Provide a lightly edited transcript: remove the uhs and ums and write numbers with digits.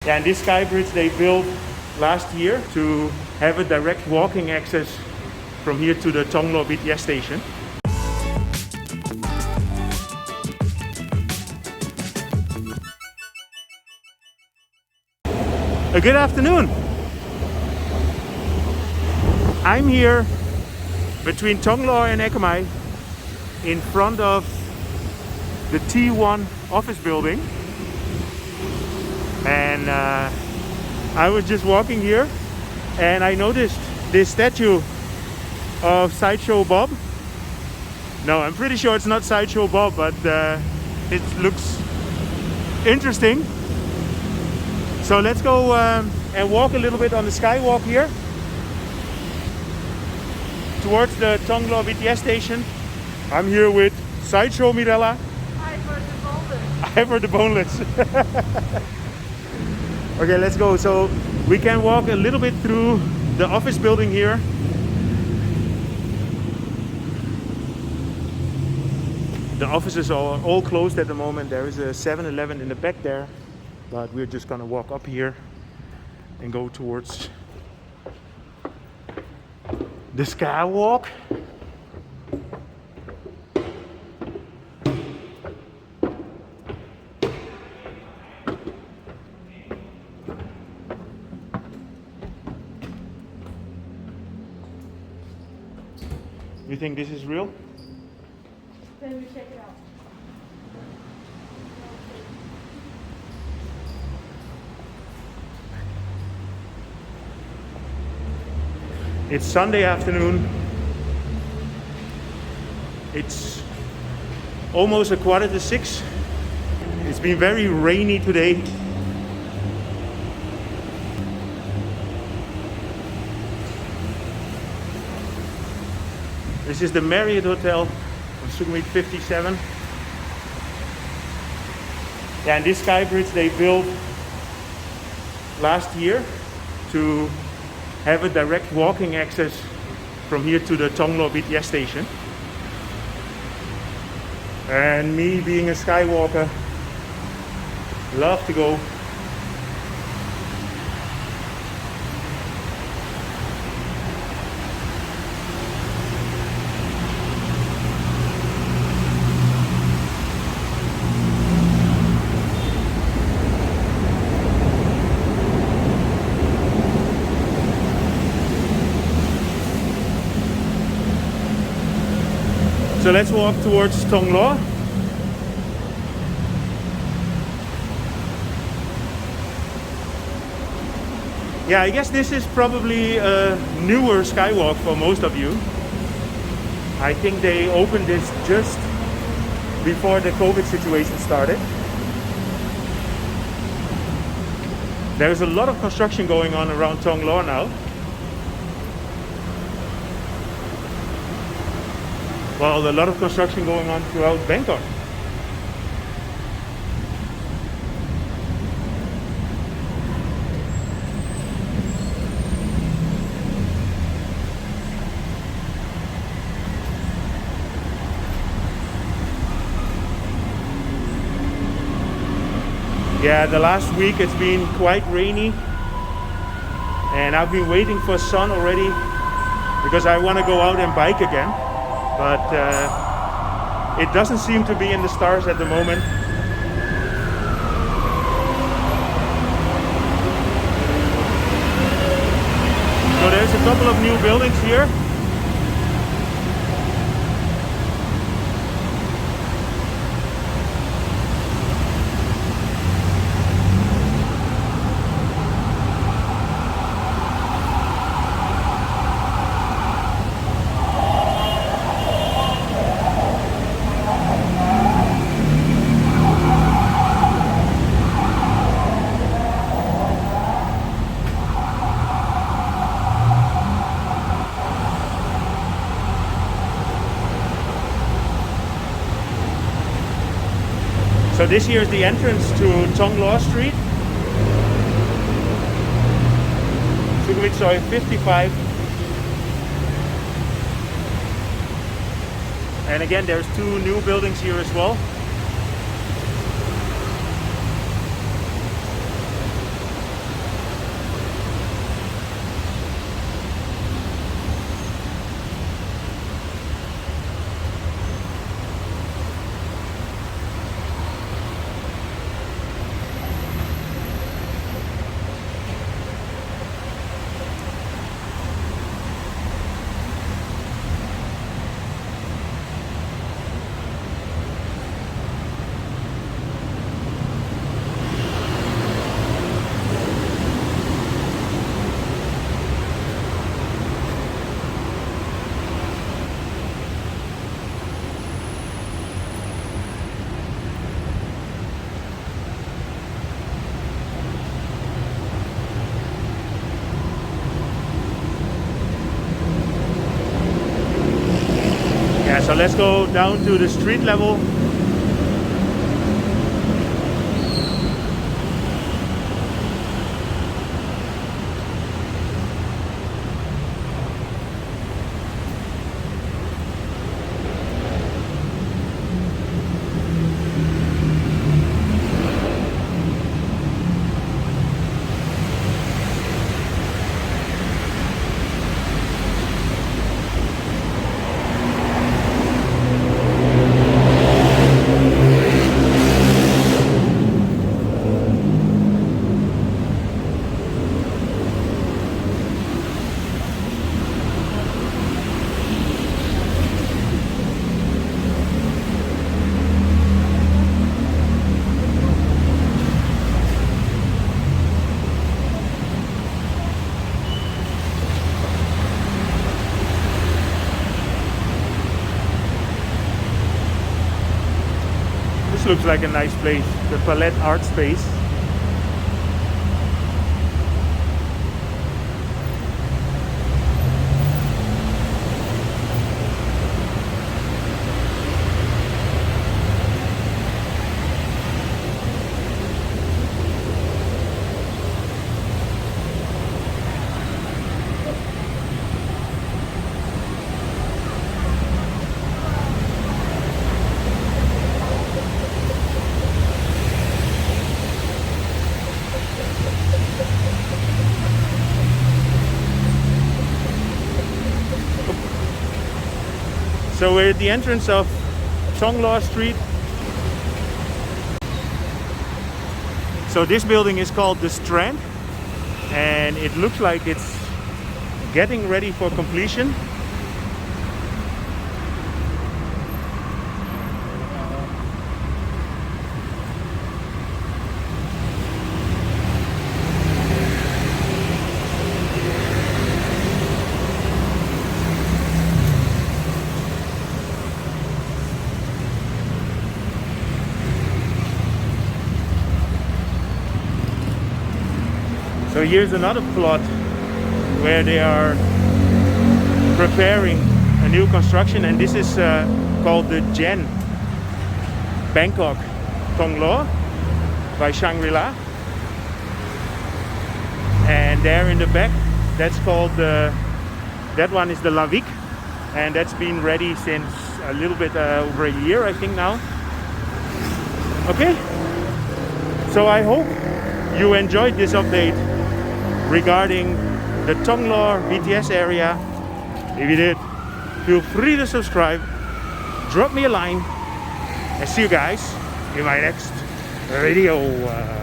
Yeah, and this sky bridge they built last year to have a direct walking access from here to the Thonglor BTS station. Good afternoon. I'm here between Thonglor and Esse in front of the T1 office building, and I was just walking here and I noticed this statue of Sideshow Bob. No, I'm pretty sure it's not Sideshow Bob, but it looks interesting. So let's go and walk a little bit on the skywalk here towards the Thonglor BTS station. I'm here with Sideshow Mirella. Hi for the boneless. Okay, let's go. So we can walk a little bit through the office building here. The offices are all closed at the moment. There is a 7-Eleven in the back there, but we're just gonna walk up here and go towards the skywalk. You think this is real? Then we check it out. It's Sunday afternoon. It's almost 5:45. It's been very rainy today. This is the Marriott Hotel on Sukhumvit 57. Yeah, and this sky bridge they built last year to have a direct walking access from here to the Thong Lor BTS station. And me being a skywalker, love to go. So let's walk towards Thong Lor. Yeah, I guess this is probably a newer skywalk for most of you. I think they opened this just before the COVID situation started. There's a lot of construction going on around Thong Lor now. Well, a lot of construction going on throughout Bangkok. Yeah, the last week it's been quite rainy, and I've been waiting for sun already because I want to go out and bike again. But it doesn't seem to be in the stars at the moment. So there's a couple of new buildings here. So this here is the entrance to Thonglor Street, Sukhumvit 55. And again, there's two new buildings here as well. So let's go down to the street level. This looks like a nice place, the Palette Art Space. So we're at the entrance of Thonglor Street. So this building is called the Strand, and it looks like it's getting ready for completion. So here's another plot where they are preparing a new construction, and this is called the Gen Bangkok Thonglor by Shangri-La. And there in the back, that's called that one is the Lavik, and that's been ready since a little bit over a year, I think now. Okay, so I hope you enjoyed this update regarding the Thonglor BTS area. If you did, feel free to subscribe, drop me a line, and see you guys in my next video.